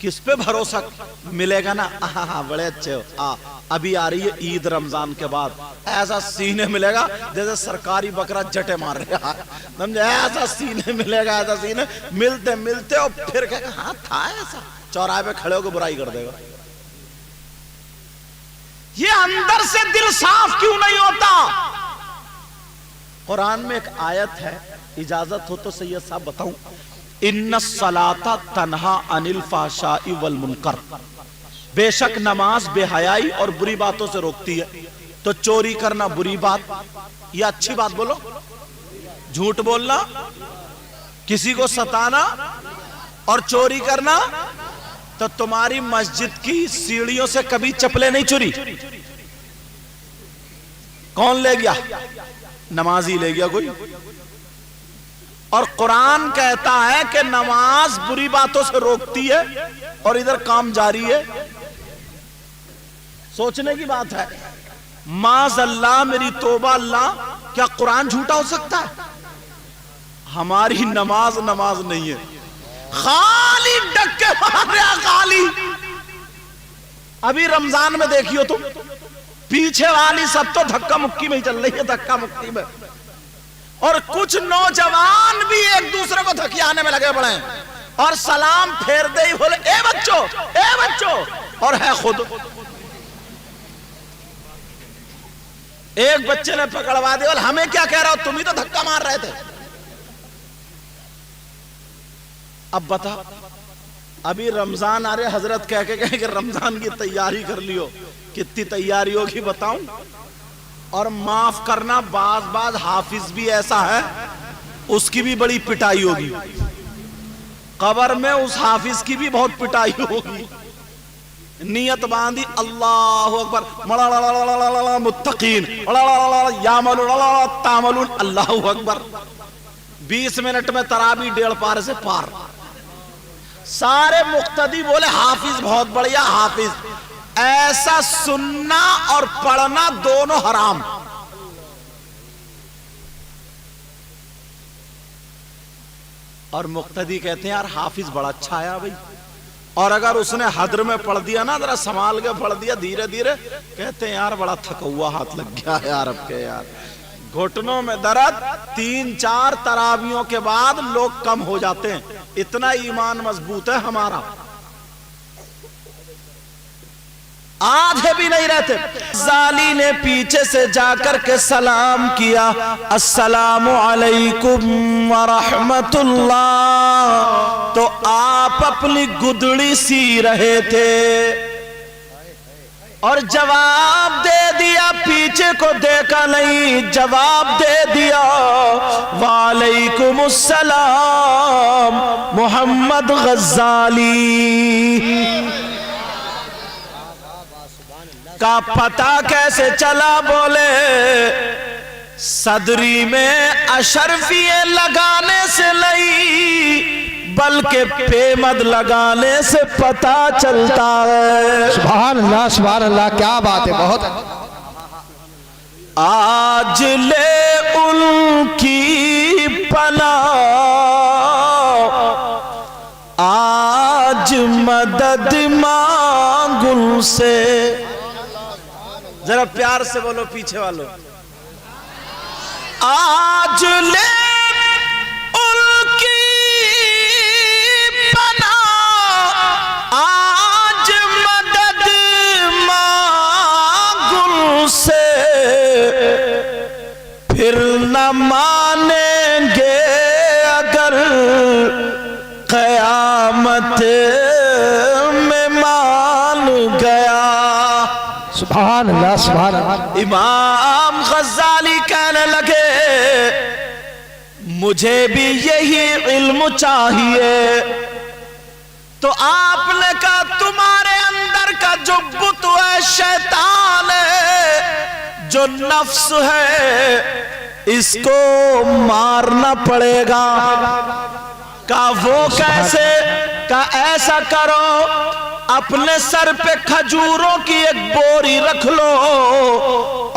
किस पे भरोसा मिलेगा ना। हाँ बड़े अच्छे हो। अभी आ रही है ईद रमजान के बाद, ऐसा सीने मिलेगा जैसे सरकारी बकरा जटे मार रहा है, समझे? ऐसा सीने मिलेगा, ऐसा सीने मिलते मिलते और फिर कहेगा हाँ था ऐसा, चौराहे पे खड़े होकर बुराई कर देगा। ये अंदर से दिल साफ क्यों नहीं होता? कुरान में एक आयत है, इजाजत हो तो सैयद साहब बताऊं, इन्ना सलाता तन्हा अनिल फाशाई वल मुनकर, बेशक नमाज बेहयाई और बुरी बातों से रोकती है। तो चोरी करना बुरी बात या अच्छी बात बोलो? झूठ बोलना, किसी को सताना और चोरी करना। तो तुम्हारी मस्जिद की सीढ़ियों से कभी चप्पलें नहीं चुरी? कौन ले गया? नमाजी ले गया कोई। और कुरान कहता है कि नमाज बुरी बातों से रोकती है और इधर काम जारी है। सोचने की बात है। माज़ अल्लाह, मेरी तौबा अल्लाह, क्या कुरान झूठा हो सकता है? हमारी नमाज नमाज नहीं है, खाली डक्के मार रहा खाली। अभी रमजान में देखियो तुम, पीछे वाली सब तो धक्का मुक्की में ही चल रही है, धक्का मुक्की में। और कुछ नौजवान भी एक दूसरे को धकियाने में लगे पड़े हैं और सलाम फेर दे ही बोले ए बच्चों, ए बच्चों, और है खुद। एक बच्चे ने पकड़वा दिया, बोले हमें क्या कह रहा हो, तुम ही तो धक्का मार रहे थे। अब बता, अभी रमजान आ रहे, हजरत कह के कहे कि रमजान की तैयारी कर लियो। कितनी तैयारी होगी बताऊं? और माफ करना, बाज बाज हाफिज भी ऐसा है, उसकी भी बड़ी पिटाई होगी। कब्र में उस हाफिज की भी बहुत पिटाई होगी। नियत बांधी, अल्लाह अकबर, मुत्तकीन यामलून तामलून, अल्लाह अकबर। 20 मिनट में तरावी 1.5 पार से पार। सारे मुक्तदी बोले हाफिज बहुत बढ़िया हाफिज। ऐसा सुनना और पढ़ना दोनों हराम। और मुक्तदी कहते हैं यार हाफिज बड़ा अच्छा आया भाई। और अगर उसने हद्र में पढ़ दिया ना, जरा संभाल के पढ़ दिया धीरे धीरे, कहते हैं यार बड़ा थका हुआ हाथ लग गया यार, अब के यार घुटनों में दर्द। 3-4 तरावियों के बाद लोग कम हो जाते हैं, इतना ईमान मजबूत है हमारा। आधे भी नहीं रहते। जाली ने पीछे से जाकर के सलाम किया, अस्सलामु अलैकुम व रहमतुल्लाह। तो आप अपनी गुदड़ी सी रहे थे और जवाब दे दिया, पीछे को देखा नहीं, जवाब दे दिया वालेकुमुस्सलाम मोहम्मद गज्जाली। का पता कैसे चला? बोले सदरी में अशरफिये लगाने से नहीं, बल्कि पेमद लगाने से पता चलता है। सुभान अल्लाह, सुभान अल्लाह, क्या बात है, बहुत। आज ले उनकी पनाह, आज मदद मांगू उनसे। जरा प्यार से बोलो पीछे वालों, आज ले उनकी पनाह, आज मदद मांगू उनसे, फिर न मानेंगे अगर कयामत में मान गया। सुभान अल्लाह, सुभान अल्लाह। इमाम गज्जाली कहने लगे मुझे भी यही इल्म चाहिए। तो आपने कहा तुम्हारे अंदर का जो बुत है, शैतान है, जो नफ्स है, इसको मारना पड़ेगा। का वो कैसे? का ऐसा करो, अपने सर पे खजूरों की एक बोरी रख लो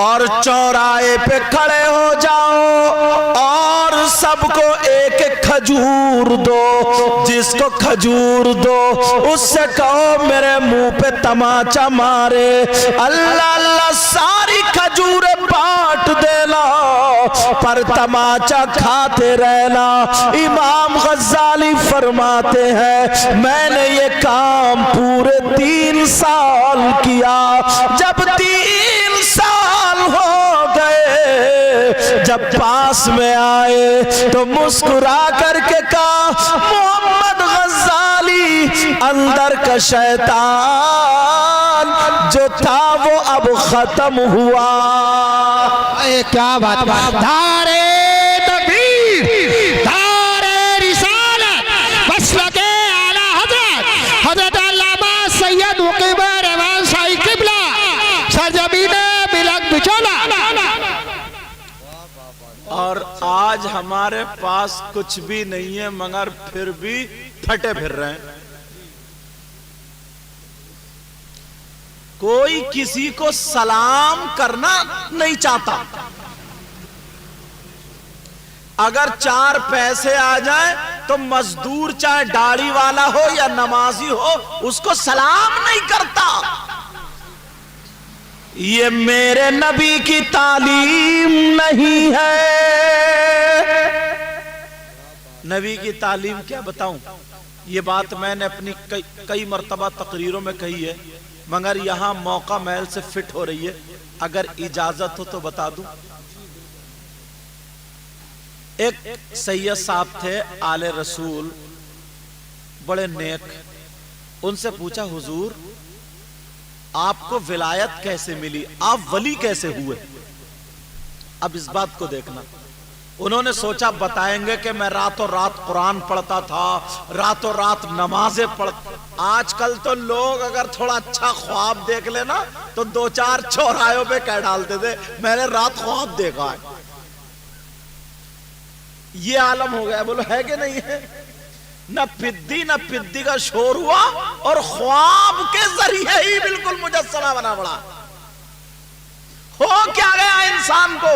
और चौराहे पे खड़े हो जाओ और सबको एक एक खजूर दो। जिसको खजूर दो उससे कहो मेरे मुंह पे तमाचा मारे। अल्लाह अल्लाह सारी खजूरें बांट देना पर तमाचा खाते रहना। इमाम गज़ाली फरमाते हैं मैंने ये काम पूरे 3 साल किया। जब 3 साल हो गए, जब पास में आए तो मुस्कुरा करके कहा मोहम्मद गज़ाली अंदर का शैतान जो था वो अब खत्म हुआ। क्या बात बात। धारे तकबीर, धारे रिसालत, मसलके आला हज़रत हज़रत अल्लामा सैयद मुक़ीम रहमान शाही क़िबला सरजमीने बिलक बिचौला। और आज हमारे पास कुछ भी नहीं है मगर फिर भी फटे फिर रहे हैं। कोई किसी को सलाम करना नहीं चाहता। अगर 4 पैसे आ जाए तो मजदूर चाहे दाढ़ी वाला हो या नमाजी हो उसको सलाम नहीं करता। ये मेरे नबी की तालीम नहीं है। नबी की तालीम क्या बताऊं, ये बात मैंने अपनी कई मर्तबा तकरीरों में कही है मगर यहां मौका महल से फिट हो रही है। अगर इजाजत हो तो बता दूं। एक सैयद साहब थे आले रसूल, बड़े नेक। उनसे पूछा हुजूर आपको विलायत कैसे मिली, आप वली कैसे हुए? अब इस बात को देखना। उन्होंने सोचा बताएंगे कि मैं रातों रात कुरान पढ़ता था, रातों रात नमाजें पढ़। आजकल तो लोग अगर थोड़ा अच्छा ख्वाब देख लेना तो 2-4 चौराहों पे कह डालते थे मैंने रात ख्वाब देखा है। ये आलम हो गया। बोलो है कि नहीं है? न पिद्दी का शोर हुआ और ख्वाब के जरिए ही बिल्कुल मुजस्समा बना पड़ा। हो क्या गया इंसान को?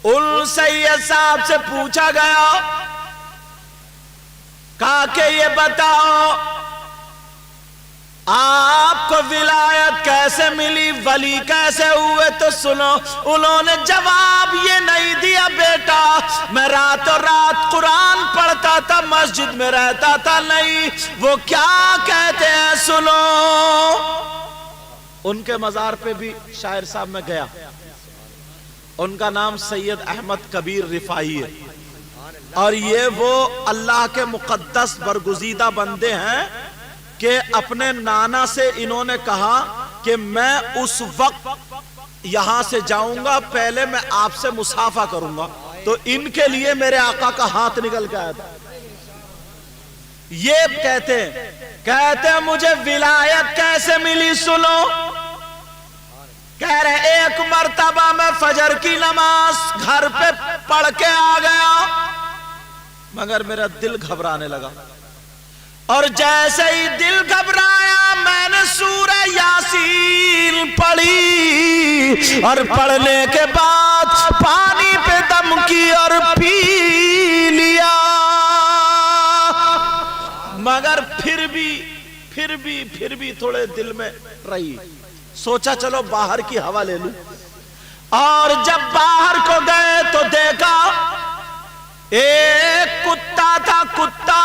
उन सैयद साहब से पूछा गया कहा कि ये बताओ आपको विलायत कैसे मिली, वली कैसे हुए? तो सुनो, उन्होंने जवाब ये नहीं दिया बेटा मैं रातों रात कुरान पढ़ता था, मस्जिद में रहता था। नहीं, वो क्या कहते हैं सुनो। उनके मजार पे भी शायर साहब में गया। उनका नाम सैयद अहमद कबीर रिफाई है और ये वो अल्लाह के मुकद्दस बरगुजीदा बंदे हैं कि अपने नाना से इन्होंने कहा कि मैं उस वक्त यहां से जाऊंगा, पहले मैं आपसे मुसाफा करूंगा। तो इनके लिए मेरे आका का हाथ निकल के आया था। ये कहते हैं मुझे विलायत कैसे मिली सुनो। कह रहे एक मर्तबा मैं फजर की नमाज घर पे पढ़ के आ गया मगर मेरा दिल घबराने लगा और जैसे ही दिल घबराया मैंने सूरह यासीन पढ़ी और पढ़ने के बाद पानी पे दम की और पी लिया। मगर फिर भी थोड़े दिल में रही। सोचा चलो बाहर की हवा ले लूं। और जब बाहर को गए तो देखा एक कुत्ता था। कुत्ता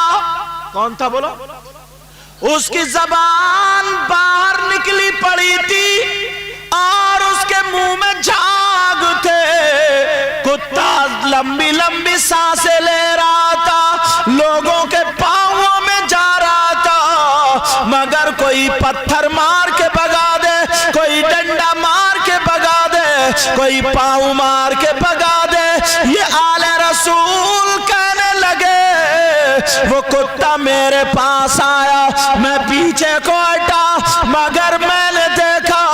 कौन था बोलो? उसकी जबान बाहर निकली पड़ी थी और उसके मुंह में झाग थे। कुत्ता लंबी लंबी सांसें ले रहा था, लोगों के पांवों में जा रहा था मगर कोई पत्थर मार के भगा दे, कोई डंडा मार के भगा दे, कोई पांव मार के भगा दे। ये आले रसूल कहने लगे वो कुत्ता मेरे पास आया, मैं पीछे को हटा मगर मैंने देखा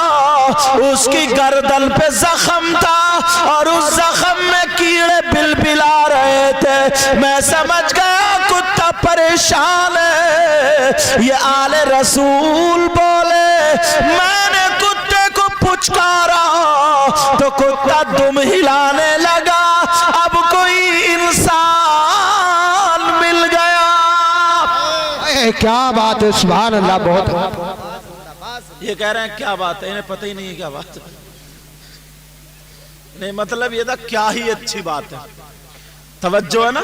उसकी गर्दन पे जख्म था और उस जख्म में कीड़े बिलबिला रहे थे। मैं समझ गया कुत्ता परेशान है। ये आले रसूल बोले मैंने कुत्ते को पुचकारा कुत्ता दुम हिलाने लगा, अब कोई इंसान मिल गया। क्या बात है, सुभान अल्लाह। बहुत ये कह रहे हैं क्या बात है, इन्हें पता ही नहीं है क्या बात है। नहीं मतलब ये था क्या ही अच्छी बात है, तवज्जो है ना।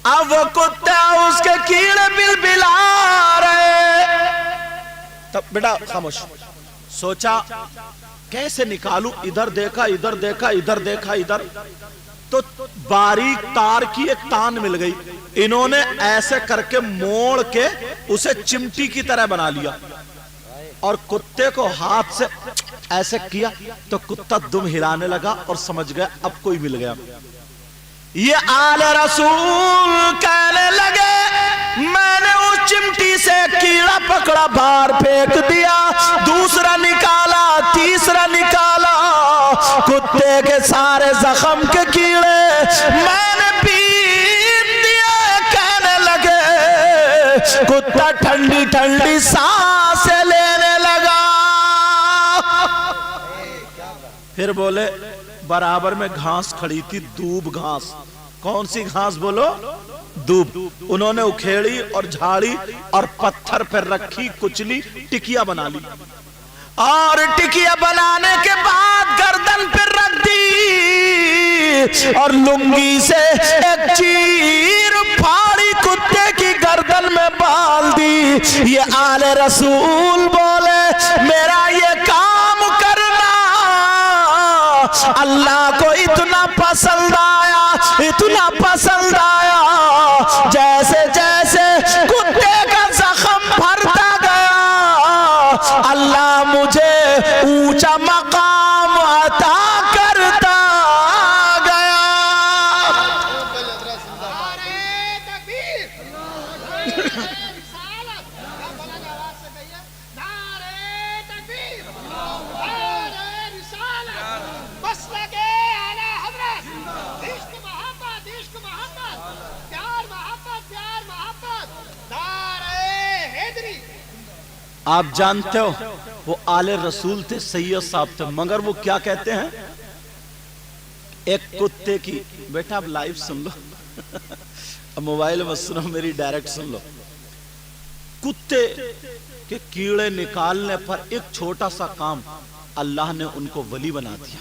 अब वो कुत्ता उसके कीड़े बिलबिला रहे। तब बेटा खामोश, सोचा कैसे निकालूं, इधर देखा इधर देखा इधर देखा इधर, तो बारीक तार की एक तान मिल गई। इन्होंने ऐसे करके मोड़ के उसे चिमटी की तरह बना लिया और कुत्ते को हाथ से ऐसे किया तो कुत्ता दुम हिलाने लगा और समझ गया अब कोई मिल गया। ये आले रसूल कहने लगे मैंने उस चिमटी से कीड़ा पकड़ा, बाहर फेंक दिया, दूसरा निकाला, तीसरा निकाला, कुत्ते के सारे जख्म के कीड़े मैंने पीट दिया। कहने लगे कुत्ता ठंडी ठंडी सांसें लेने लगा। फिर बोले बराबर में घास खड़ी थी, दूब घास। कौन सी घास बोलो? दूब। उन्होंने उखेड़ी और झाड़ी और पत्थर पर रखी, कुचली, टिकिया बना ली और टिकिया बनाने के बाद गर्दन पर रख दी और लुंगी से एक चीर फाड़ी कुत्ते की गर्दन में बाल दी। ये आले रसूल बोले मेरा ये काम करना अल्लाह को इतना पसंद आया, इतना पसंद आया, जैसे जैसे कुत्ते का जख्म भरता गया अल्लाह मुझे ऊंचा मकाम अता करता गया। आप जानते हो वो आले रसूल थे, सैयद साहब थे, मगर वो क्या कहते हैं एक कुत्ते की, बेटा आप लाइव सुन लो अब मोबाइल में सुनो, मेरी डायरेक्ट सुन लो। कुत्ते के कीड़े निकालने पर एक छोटा सा काम अल्लाह ने उनको वली बना दिया।